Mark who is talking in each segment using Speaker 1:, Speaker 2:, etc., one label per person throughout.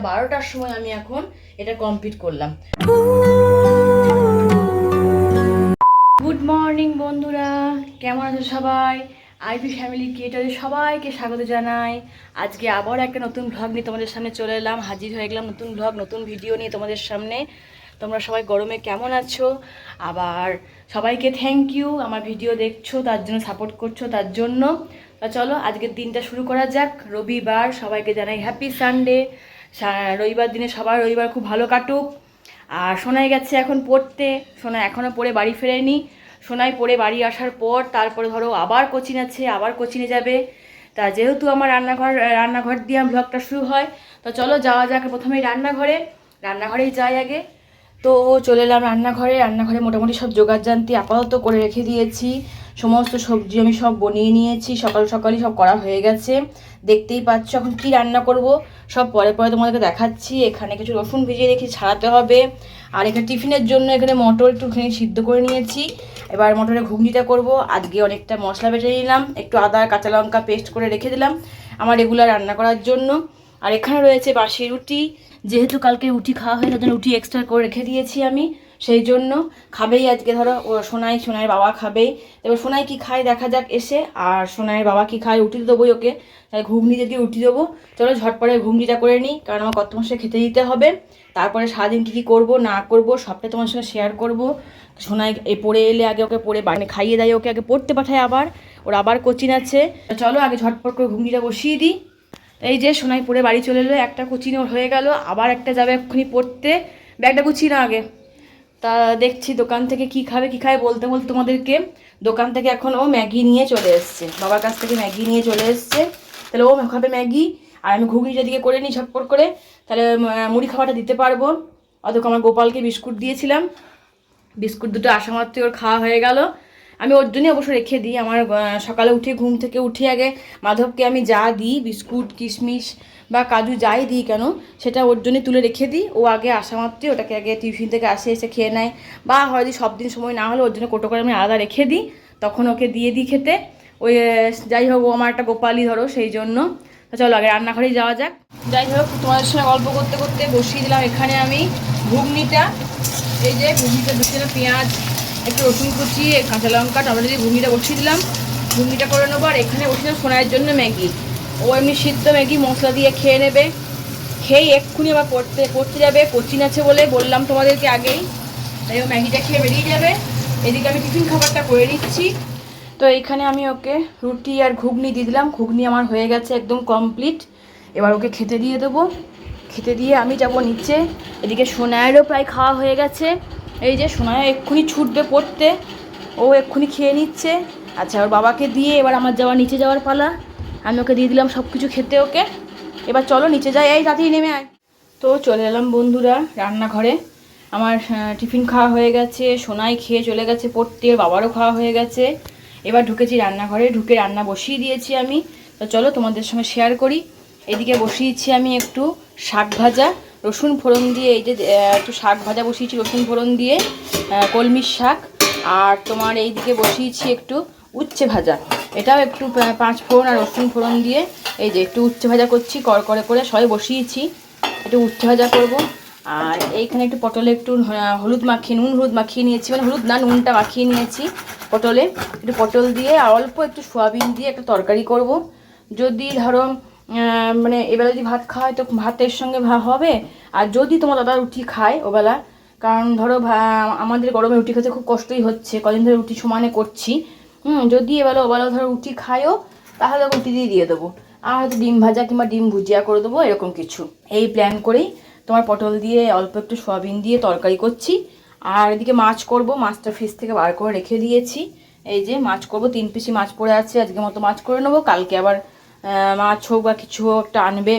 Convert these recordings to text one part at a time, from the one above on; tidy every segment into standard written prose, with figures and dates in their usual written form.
Speaker 1: 12টার সময় আমি এখন এটা কমপ্লিট করলাম। গুড মর্নিং বন্ধুরা, কেমন আছো সবাই? আইভি ফ্যামিলি ক্রিয়েটারে সবাইকে স্বাগত জানাই। আজকে আবার একটা নতুন ভ্লগ নিয়ে তোমাদের সামনে চলে এলাম, হাজির হয়ে গেলাম নতুন ভ্লগ নতুন ভিডিও নিয়ে তোমাদের সামনে। তোমরা সবাই গরমে কেমন আছো? আবার সবাইকে থ্যাংক ইউ, আমার ভিডিও দেখছো তার জন্য, সাপোর্ট করছো তার জন্য। চলো আজকের দিনটা শুরু করা যাক। রবিবার, সবাইকে জানাই হ্যাপি সানডে। রবিবার দিনে সবার রবিবার খুব ভালো কাটুক। আর সোনাই গেছে এখন পড়তে, সোনা এখনও পড়ে বাড়ি ফেরেনি। সোনাই পড়ে বাড়ি আসার পর তারপরে ধরো আবার কোচিং আছে, আবার কোচিংয়ে যাবে। তা যেহেতু আমার রান্নাঘর দিয়ে ব্লগটা শুরু হয়, তো চলো যাওয়া যাক প্রথমেই রান্নাঘরেই যাই আগে। তো চলে এলাম রান্নাঘরে মোটামুটি সব জোগাড়জান্তি আপাতত করে রেখে দিয়েছি। সমস্ত সবজি আমি সব বনিয়ে নিয়েছি, সকালই সব করা হয়ে গেছে। দেখতেই পাচ্ছ এখন কি রান্না করব সব পরে পরে তোমাদেরকে দেখাচ্ছি। এখানে কিছু রসুন ভিজিয়ে রেখে ছাড়াতে হবে। আর এখানে টিফিনের জন্য এখানে মটর একটুখানি সিদ্ধ করে নিয়েছি। এবার মটরের ঘুগনিটা করব। আজকে অনেকটা মশলা বেটে নিলাম, একটু আদা কাঁচা লঙ্কা পেস্ট করে রেখে দিলাম আমার রেগুলার রান্না করার জন্য। আর এখানে রয়েছে বাসি রুটি, যেহেতু কালকে রুটি খাওয়া হয়ে তার জন্য রুটি এক্সট্রা করে রেখে দিয়েছি আমি, সেই জন্য খাবেই আজকে ধরো ও সোনাইয়ের বাবা খাবেই। এবার সোনাই কি খায় দেখা যাক এসে, আর সোনাইয়ের বাবা কি খায় রুটি দেবোই ওকে, তাই ঘুগনি দিয়ে রুটি দেবো। চলো ঝটপটে ঘুগনিটা করে নিই, কারণ আমার কত মাসে খেতে দিতে হবে। তারপরে সারাদিন কী করবো না করবো সবটাই তোমার সঙ্গে শেয়ার করবো। সোনাই পড়ে এলে আগে ওকে পড়ে খাইয়ে দেয়, ওকে আগে পড়তে পাঠায়, ওর আবার কোচিং আছে। চলো আগে ঝটপট করে ঘুগনিটা বসিয়ে দিই। এই যে সোনাই পড়ে বাড়ি চলে এলো, একটা কোচিং ওর হয়ে গেল, আবার একটা যাবে এক্ষুনি পড়তে। ব্যাগটা গুছিয়ে না আগে। তা দেখছি দোকান থেকে কি খাবে বলতে বলতে তোমাদেরকে, দোকান থেকে এখন ও ম্যাগি নিয়ে চলে এসছে, বাবার কাছ থেকে ম্যাগি নিয়ে চলে এসছে। তাহলে ও খাবে ম্যাগি, আর আমি ঘুগনিটা দিকে করে নিই ঝটপট করে, তাহলে মুড়ি খাওয়াটা দিতে পারবো। অতক্ষণ আমার গোপালকে বিস্কুট দিয়েছিলাম, বিস্কুট দুটো আসা মাত্রই ওর খাওয়া হয়ে গেল। আমি ওর জন্যই অবশ্য রেখে দিই, আমার সকালে উঠে ঘুম থেকে উঠে আগে মাধবকে আমি যা দিই বিস্কুট কিশমিশ বা কাজু যাই দিই কেন, সেটা ওর জন্যই তুলে রেখে দিই। ও আগে আসা মাত্রই ওটাকে আগে টিফিন থেকে এসে খেয়ে নেয়, বা হয়তো সব দিন সময় না হলে ওর জন্য কোটো করে আমি আলাদা রেখে দিই, তখন ওকে দিয়ে দিই খেতে। ওই যাই হোক ও আমার একটা গোপালই ধরো, সেই জন্য। চলো আগে রান্নাঘরেই যাওয়া যাক। যাই হোক তোমাদের সঙ্গে গল্প করতে করতে বসিয়ে দিলাম এখানে আমি ঘুগনিটা। এই যে ঘুগনিটা বসিয়ে পেঁয়াজ একটু রসুন কুচি কাঁচা লঙ্কা টমেটো দিয়ে ঘুগনিটা বসিয়ে দিলাম। ঘুগনিটা করে নেবো। আর এখানে বসিয়ে সোনাইয়ের জন্য ম্যাগি, ও এমনি সিদ্ধ ম্যাগি মশলা দিয়ে খেয়ে নেবে, খেয়ে এক্ষুনি আবার পড়তে যাবে, কোচিং আছে বলে বললাম তোমাদেরকে আগেই, তাই ও ম্যাগিটা খেয়ে বেরিয়ে যাবে। এদিকে আমি টিফিন খাবারটা করে নিচ্ছি। তো এইখানে আমি ওকে রুটি আর ঘুগনি দিয়ে দিলাম, ঘুগনি আমার হয়ে গেছে একদম কমপ্লিট। এবার ওকে খেতে দিয়ে দেবো, খেতে দিয়ে আমি যাব নিচে। এদিকে সোনায়েরও প্রায় খাওয়া হয়ে গেছে, এই যে সোনায় এক্ষুনি ছুটবে পড়তে, ও এক্ষুনি খেয়ে নিচ্ছে। আচ্ছা ওর বাবাকে দিয়ে এবার আমার নিচে যাওয়ার পালা। আমি ওকে দিয়ে দিলাম সব কিছু খেতে ওকে। এবার চলো নিচে যাই, এই তাড়াতাড়ি নেমে আয়। তো চলে এলাম বন্ধুরা রান্নাঘরে। আমার টিফিন খাওয়া হয়ে গেছে, সোনাই খেয়ে চলে গেছে পড়তে, ওর বাবারও খাওয়া হয়ে গেছে। এবার ঢুকেছি রান্নাঘরে, ঢুকে রান্না বসিয়ে দিয়েছি আমি। তো চলো তোমাদের সঙ্গে শেয়ার করি। এদিকে বসিয়েছি আমি একটু শাক ভাজা রসুন ফোড়ন দিয়ে, এই যে একটু শাক ভাজা বসিয়েছি রসুন ফোড়ন দিয়ে, কলমির শাক। আর তোমার এই দিকে বসিয়েছি একটু উচ্ছে ভাজা, এটাও একটু 5 ফোড়ন আর রসুন ফোড়ন দিয়ে, এই যে একটু উচ্ছে ভাজা করছি কড়কড়ে করে সবাই বসিয়েছি, একটু উচ্ছে ভাজা করব। আর এইখানে একটু পটলে একটু হলুদ মাখিয়ে নিয়েছি, মানে হলুদ না নুনটা মাখিয়ে নিয়েছি পটলে। একটু পটল দিয়ে আর অল্প একটু সয়াবিন দিয়ে একটা তরকারি করব। যদি ধরো মানে এবেলা যদি ভাত খাওয়া হয় তো ভাতের সঙ্গে হবে, আর যদি তোমার দাদা রুটি খায় ওবেলা, কারণ ধরো আমাদের গরমে রুটি খেতে খুব কষ্টই হচ্ছে, কদিন ধরে রুটি সমানে করছি। যদি ওবেলা ধরো রুটি খায়ও, তাহলে রুটি দিয়ে দেবো। আর হয়তো ডিম ভাজা কিংবা ডিম ভুজিয়া করে দেবো, এরকম কিছু এই প্ল্যান করেই তোমার পটল দিয়ে অল্প একটু সয়াবিন দিয়ে তরকারি করছি। আর এদিকে মাছ করব, মাছটা ফ্রিজ থেকে বার করে রেখে দিয়েছি। এই যে মাছ করব, 3 পিসি মাছ পড়ে আছে, আজকে মতো মাছ করে নেবো। কালকে আবার মাছ হোক বা কিছু একটা আনবে,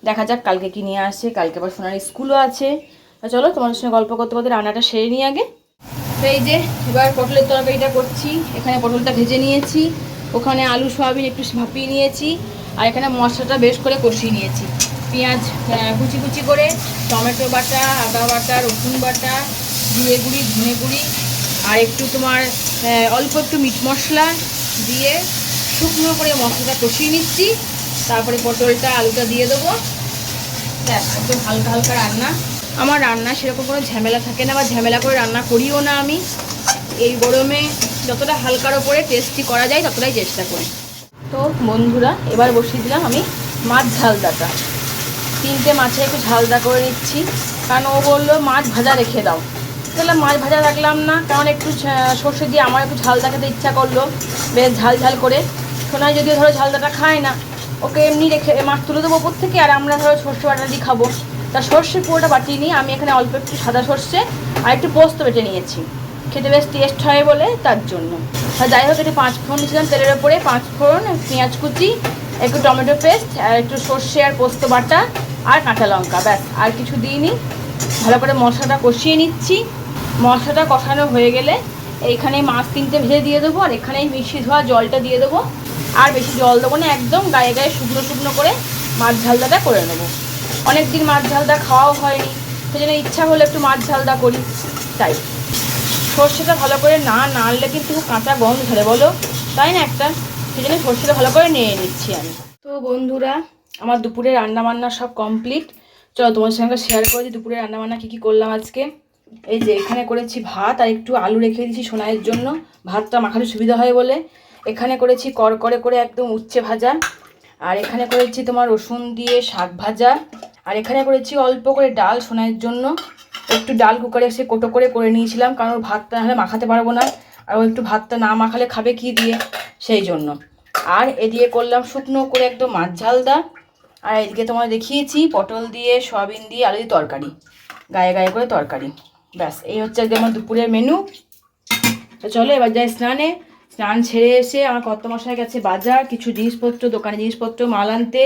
Speaker 1: দেখা যাক কালকে কি নিয়ে আসে। কালকে আবার সোনার স্কুলও আছে। চলো তোমাদের সঙ্গে গল্প করতে করতে রান্নাটা সেরে নিই আগে। তো এই যে এবার পটলের তরকারিটা করছি। এখানে পটলটা ভেজে নিয়েছি, ওখানে আলু সয়াবিন একটু ভাপিয়ে নিয়েছি, আর এখানে মশলাটা বেশ করে কষিয়ে নিয়েছি। পেঁয়াজ কুচি কুচি করে, টমেটো বাটা, আদা বাটা, রসুন বাটা, জিরে গুঁড়ি ধনে গুঁড়ি আর একটু তোমার অল্প একটু মিট মশলা দিয়ে শুকনো করে মশলাটা কষিয়ে নিচ্ছি। তারপরে পটলটা আলুটা দিয়ে দেবো। একদম হালকা হালকা রান্না। আমার রান্না সেরকম কোনো ঝামেলা থাকে না, বা ঝামেলা করে রান্না করিও না আমি। এই গরমে যতটা হালকার ওপরে টেস্টি করা যায় ততটাই চেষ্টা করি। তো বন্ধুরা, এবার বসিয়ে দিলাম আমি মাছ ঝালদাটা। 3টে মাছে একটু ঝালদা করে নিচ্ছি, কারণ ও বললো মাছ ভাজা রেখে দাও। তাহলে মাছ ভাজা রাখলাম না, কারণ একটু সর্ষে দিয়ে আমার একটু ঝালদা খেতে ইচ্ছা করলো, বেশ ঝাল ঝাল করে। সোনাই যদিও ধরো ঝালদাটা খায় না, ওকে এমনি রেখে মাছ তুলে দেবো ওপর থেকে, আর আমরা ধরো সর্ষে বাটা দিয়ে খাবো। তা সর্ষে পুরোটা বাটিয়ে নিই আমি, এখানে অল্প একটু সাদা সর্ষে আর একটু পোস্ত বেটে নিয়েছি, খেতে বেশ টেস্ট হয় বলে তার জন্য। আর যাই হোক, একটু 5 ফোড়ন দিয়েছিলাম তেলের ওপরে, 5 ফোড়ন, পেঁয়াজ কুচি, একটু টমেটো পেস্ট, আর একটু সর্ষে আর পোস্ত বাটা আর কাঁচা লঙ্কা, ব্যাস আর কিছু দিইনি। ভালো করে মশলাটা কষিয়ে নিচ্ছি। মশলাটা কষানো হয়ে গেলে এইখানে মাছ 3টে ভেজে দিয়ে দেবো, আর এখানেই মিশিয়ে ধোয়া জলটা দিয়ে দেবো। আর বেশি জল দেবো না, একদম গায়ে গায়ে শুকনো শুকনো করে মাছ ঝালদাটা করে নেবো। অনেক দিন মাছ ঝালদা খাওয়াও হয়নি, সেই জন্য ইচ্ছা হলে একটু মাছ ঝালদা করি। তাই সর্ষেটা ভালো করে না নাড়লে কিন্তু কাঁচা গন্ধ ধরে, বলো তাই না একটা, সেই জন্য সর্ষেটা ভালো করে নিয়ে নিচ্ছি আমি। তো বন্ধুরা, আমার দুপুরে রান্নাবান্না সব কমপ্লিট। চলো তোমার সঙ্গে শেয়ার করেছি দুপুরে রান্নাবান্না কী কী করলাম আজকে। এই যে এখানে করেছি ভাত, আর একটু আলু রেখে দিয়েছি সোনাইয়ের জন্য, ভাতটা মাখাতে সুবিধা হয় বলে। এখানে করেছি করকরে করে একদম উচ্ছে ভাজা, আর এখানে করেছি তোমার রসুন দিয়ে শাক ভাজা, আর এখানে করেছি অল্প করে ডাল সোনাইয়ের জন্য। একটু ডাল কুকারে এসে কোটো করে করে নিয়েছিলাম, কারণ ওর ভাতটা নাহলে মাখাতে পারবো না, আর ও একটু ভাতটা না মাখালে খাবে কি দিয়ে, সেই জন্য। আর এদিকে করলাম শুকনো করে একদম মাছ ঝালদা, আর এদিকে তোমার দেখিয়েছি পটল দিয়ে সয়াবিন দিয়ে আলু দিয়ে তরকারি, গায়ে গায়ে করে তরকারি। ব্যাস এই হচ্ছে একদম আমার দুপুরের মেনু। তো চলো এবার যাই স্নানে। স্নান ছেড়ে এসে আমার কর্তামশাই গেছে বাজার, কিছু জিনিসপত্র, দোকানে জিনিসপত্র মাল আনতে।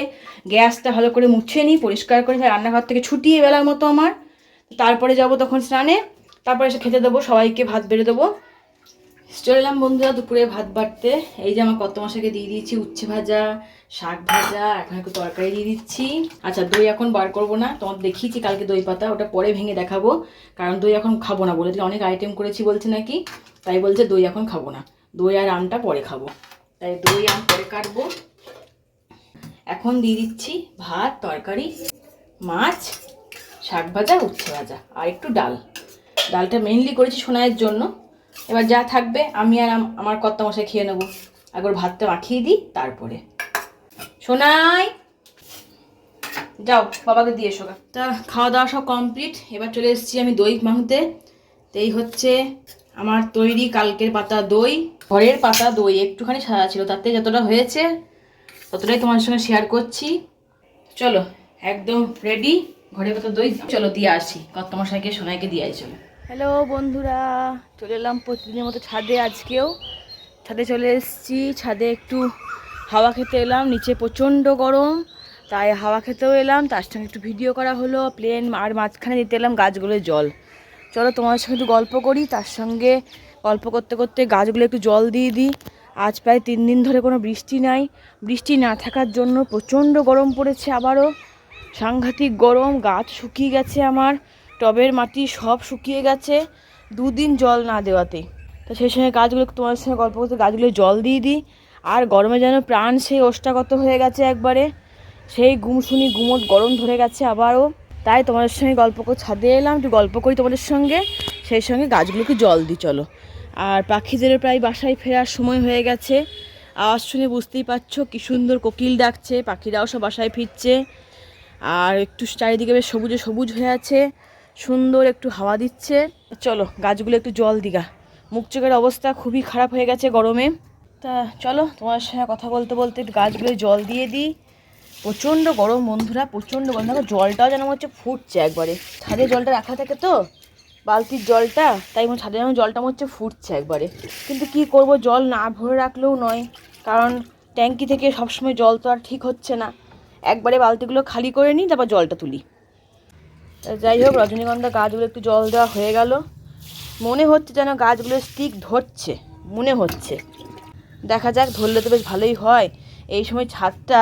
Speaker 1: গ্যাসটা ভালো করে মুছে নিই, পরিষ্কার করে রান্নাঘর থেকে ছুটিয়ে বেলার মতো আমার। তারপরে যাব তখন স্নানে, তারপরে এসে খেতে দেবো, সবাইকে ভাত বেড়ে দেবো। চলে এলাম বন্ধুরা দুপুরে ভাত বাড়তে। এই যে আমার কর্তামশাইকে দিয়ে দিয়েছি উচ্ছে ভাজা, শাক ভাজা, এখন একটু তরকারি দিয়ে দিচ্ছি। আচ্ছা, দই এখন বার করবো না, তোমার দেখিয়েছি কালকে দই পাতা, ওটা পরে ভেঙে দেখাবো, কারণ দই এখন খাবো না, বলে অনেক আইটেম করেছি বলছে নাকি, তাই বলছে দই এখন খাবো না, দই আর আমটা পরে খাবো, তাই দই আম পরে কাটবো। এখন দিয়ে দিচ্ছি ভাত, তরকারি, মাছ, শাক ভাজা, উচ্ছে ভাজা, আর একটু ডাল। ডালটা মেনলি করেছি সোনাইয়ের জন্য, এবার যা থাকবে আমি আর আমার কর্তামশাই খেয়ে নেবো। একবার ভাতটা মাখিয়ে দিই তারপরে। সোনাই যাও বাবাকে দিয়ে এসো। তা খাওয়া দাওয়া সব কমপ্লিট, এবার চলে এসেছি আমি দই মাখতে। তো এই হচ্ছে আমার তৈরি কালকের পাতা দই, ঘরের পাতা দই, একটুখানি সাদা ছিল, তাতে যতটা হয়েছে ততটাই তোমার সঙ্গে শেয়ার করছি। চলো একদম রেডি, ঘরের পাতা দই, চলো দিয়ে আসি কর্তামশাইকে, সোনাইকে দিয়ে আসি। চলো। হ্যালো বন্ধুরা, চলে এলাম প্রতিদিনের মতো ছাদে। আজকেও ছাদে চলে এসেছি, ছাদে একটু হাওয়া খেতে এলাম, নিচে প্রচণ্ড গরম, তাই হাওয়া খেতেও এলাম, তার সঙ্গে একটু ভিডিও করা হলো প্লেন, আর মাঝখানে দিতে এলাম গাছগুলোর জল। চলো তোমার সঙ্গে একটু গল্প করি, তার সঙ্গে গল্প করতে করতে গাছগুলো একটু জল দিয়ে দিই। আজ প্রায় 3 দিন ধরে কোনো বৃষ্টি নাই, বৃষ্টি না থাকার জন্য প্রচণ্ড গরম পড়েছে, আবারও সাংঘাতিক গরম, গাছ শুকিয়ে গেছে, আমার টবের মাটি সব শুকিয়ে গেছে 2 দিন জল না দেওয়াতেই। তো সেই সঙ্গে গাছগুলো তোমার সঙ্গে গল্প করতে গাছগুলো জল দিয়ে দিই। আর গরমে যেন প্রাণ সেই ওষ্ঠাগত হয়ে গেছে একবারে, সেই গুমসুনি গুমট গরম ধরে গেছে আবারও, তাই তোমাদের সঙ্গে গল্প করে ছাদে এলাম, একটু গল্প করি তোমাদের সঙ্গে, সেই সঙ্গে গাছগুলোকে জল দিই। চলো। আর পাখিদেরও প্রায় বাসায় ফেরার সময় হয়ে গেছে, আওয়াজ শুনে বুঝতেই পারছো কি সুন্দর কোকিল ডাকছে, পাখিরাও সব বাসায় ফিরছে, আর একটু চারিদিকে বেশ সবুজে সবুজ হয়ে আছে, সুন্দর একটু হাওয়া দিচ্ছে। চলো গাছগুলো একটু জল দিগা, মুখ চোখের অবস্থা খুবই খারাপ হয়ে গেছে গরমে। তা চলো তোমার সঙ্গে কথা বলতে বলতে গাছগুলো জল দিয়ে দিই। প্রচণ্ড গরম বন্ধুরা, প্রচণ্ড গরম, দেখো জলটাও যেন হচ্ছে ফুটছে একবারে, ছাদে জলটা রাখা থাকে তো বালতির জলটা, তাই ছাদে যেন জলটা হচ্ছে ফুটছে একবারে। কিন্তু কি করব, জল না ভরে রাখলেও নয়, কারণ ট্যাঙ্কি থেকে সবসময় জল তো আর ঠিক হচ্ছে না, একবারে বালতিগুলো খালি করে নিই তারপর জলটা তুলি। যাই হোক, রজনীগন্ধা গাছগুলো একটু জল দেওয়া হয়ে গেল, মনে হচ্ছে যেন গাছগুলো স্টিক ধরছে, মনে হচ্ছে, দেখা যাক, ধরলে তো বেশ ভালোই হয়। এই সময় ছাদটা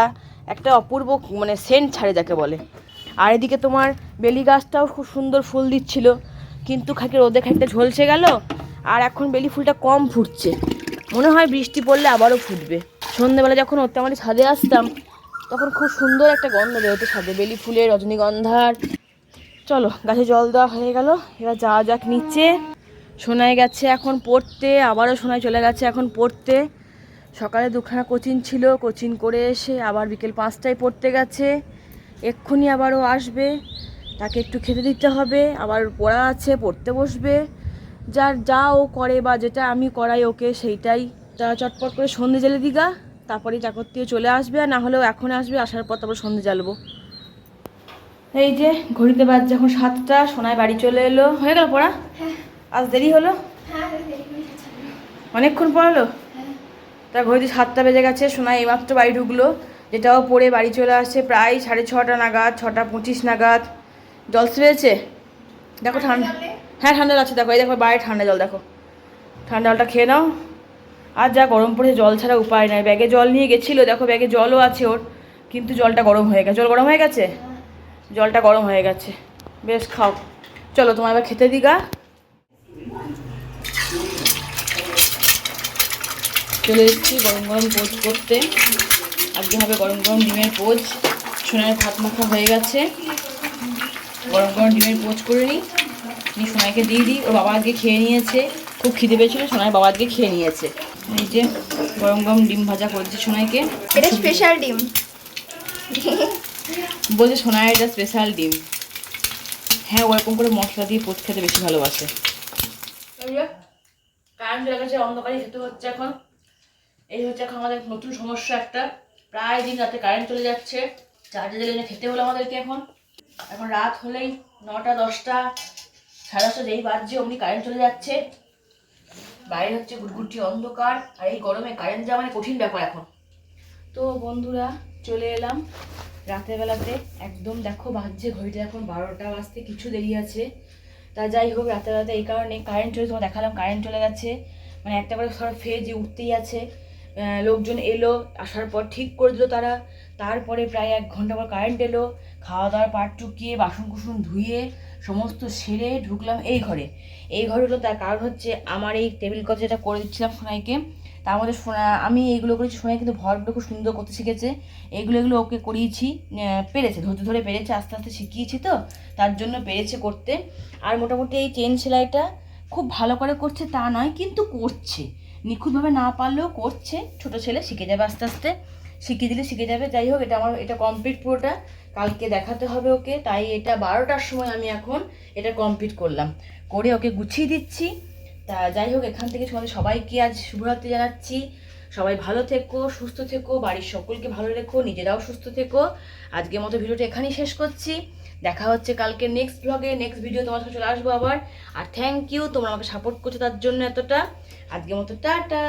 Speaker 1: একটা অপূর্ব মানে সেন্ট ছাড়ে যাকে বলে। আর এদিকে তোমার বেলি গাছটাও খুব সুন্দর ফুল দিচ্ছিল, কিন্তু খাকি রোদে খানিকটা ঝলসে গেল, আর এখন বেলি ফুলটা কম ফুটছে, মনে হয় বৃষ্টি পড়লে আবারও ফুটবে। সন্ধ্যেবেলা যখন ওতে আমার ছাদে আসতাম, তখন খুব সুন্দর একটা গন্ধ বেরোতে ছাদে, বেলি ফুলের, রজনীগন্ধার। চলো গাছে জল দেওয়া হয়ে গেল, এবার যাওয়া যাক নিচে। সোনাই গেছে এখন পড়তে, আবারও সোনাই চলে গেছে এখন পড়তে। সকালে দুখানা কোচিং ছিল, কোচিং করে এসে আবার বিকেল 5টায় পড়তে গেছে। এক্ষুনি আবারও আসবে, তাকে একটু খেতে দিতে হবে, আবার পড়া আছে, পড়তে বসবে। যা ও করে বা যেটা আমি করাই ওকে সেইটাই। তা চটপট করে সন্ধে জেলে দিগা, তারপরে চাকর চলে আসবে, আর না হলেও এখন আসবে, আসার পর তারপর সন্ধে জ্বালবো। এই যে ঘড়িতে বাজছে এখন 7টা, সোনায় বাড়ি চলে এলো। হয়ে গেল পড়া? আজ দেরি হলো, অনেকক্ষণ পড়ালো। তা ঘড়িতে 7টা বেজে গেছে, সোনায় এইমাত্র বাড়ি ঢুকলো, যেটাও পড়ে বাড়ি চলে আসছে প্রায় 6:30 নাগাদ, 6:25 নাগাদ। জল পেয়েছে দেখো, ঠান্ডা। হ্যাঁ ঠান্ডা লাগছে, দেখো এই দেখো বাইরে ঠান্ডা জল, দেখো ঠান্ডা জলটা খেয়ে নাও। আর যা গরম পড়েছে, জল ছাড়া উপায় নাই। ব্যাগে জল নিয়ে গেছিলো, দেখো ব্যাগে জলও আছে ওর, কিন্তু জলটা গরম হয়ে গেছে। জল গরম হয়ে গেছে, জলটা গরম হয়ে গেছে। বেশ খাও, চলো তোমার এবার খেতে দিগা। চলে এসেছি গরম গরম পোজ করতে। আজকে হবে গরম গরম ডিমের পোজ। সোনার ভাত মাখা হয়ে গেছে, গরম গরম ডিমের পোজ করে নিই, সোনাইকে দিয়ে দিই। ওর বাবা আজকে খেয়ে নিয়েছে, খুব খিদে পেয়েছিল, সোনার বাবা আজকে খেয়ে নিয়েছে। এই যে গরম গরম ডিম ভাজা করেছি সোনাইকে।
Speaker 2: এটা স্পেশাল ডিম
Speaker 1: বলছে সোনার এটা স্পেশাল ডিম। হ্যাঁ ওরকম করে মশলা দিয়ে পোচ খেতে বেশি ভালোবাসে। কারেন্ট চলে গেছে, অন্ধকারে খেতে হচ্ছে এখন। এই হচ্ছে এখন আমাদের নতুন সমস্যা একটা, প্রায় দিন রাতে কারেন্ট চলে যাচ্ছে, চার্জে দিলে খেতে হলো আমাদেরকে। এখন রাত হলেই 9টা 10টা 10:30 যেই বাজছে অমনি কারেন্ট চলে যাচ্ছে। বাইরে হচ্ছে গুটগুটি অন্ধকার, আর এই গরমে কারেন্ট যাওয়া মানে কঠিন ব্যাপার এখন। তো বন্ধুরা চলে এলাম রাতের বেলাতে, একদম দেখো বাজছে ঘড়িটা এখন 12টা বাজতে কিছু দেরি আছে। তা যাই হোক রাতের বেলাতে এই কারণে কারেন্ট চলে, তোমার দেখালাম কারেন্ট চলে গেছে, মানে একটা করে সব ফেজে উঠতেই আছে। লোকজন এলো, আসার পর ঠিক করে দিল তারা। তারপরে প্রায় 1 ঘন্টা পর কারেন্ট এলো, খাওয়া দাওয়ার পাট টুকিয়ে বাসন কুসন ধুয়ে সমস্ত সেরে ঢুকলাম এই ঘরে। এই ঘরে হলো তার কারণ হচ্ছে আমার এই টেবিল ক্লথ যেটা করে দিচ্ছিলাম সোনাইকে, তার মধ্যে আমি এইগুলো করেছি, সোনাই কিন্তু ভরগুলো খুব সুন্দর করতে শিখেছে। এগুলো ওকে করিয়েছি, পেরেছে, ধৈর্য ধরে পেরেছে, আস্তে আস্তে শিখিয়েছি তো তার জন্য পেরেছে করতে। আর মোটামুটি এই চেন সেলাইটা খুব ভালো করে করছে তা নয়, কিন্তু করছে, নিখুঁতভাবে না পারলেও করছে। ছোট ছেলে শিখে যাবে আস্তে আস্তে, শিখিয়ে দিলে শিখে যাবে। যাই হোক এটা কমপ্লিট পুরোটা, কালকে দেখাতে হবে ওকে, তাই এটা 12টার সময় আমি এখন এটা কমপ্লিট করলাম, করে ওকে গুছিয়ে দিচ্ছি। তা যাই হোক এখান থেকে তোমাদের সবাইকে আজ শুভরাত্রি জানাচ্ছি। সবাই ভালো থেকো, সুস্থ থেকো, বাড়ির সকলকে ভালো রেখো, নিজেরাও সুস্থ থেকো। আজকের মতো ভিডিওটা এখানেই শেষ করছি, দেখা হচ্ছে কালকে নেক্সট ব্লগে, নেক্সট ভিডিও তোমার সাথে চলে আসবো আবার। আর থ্যাংক ইউ তোমরা আমাকে সাপোর্ট করছো তার জন্য এতটা। আজকের মতো টাটা।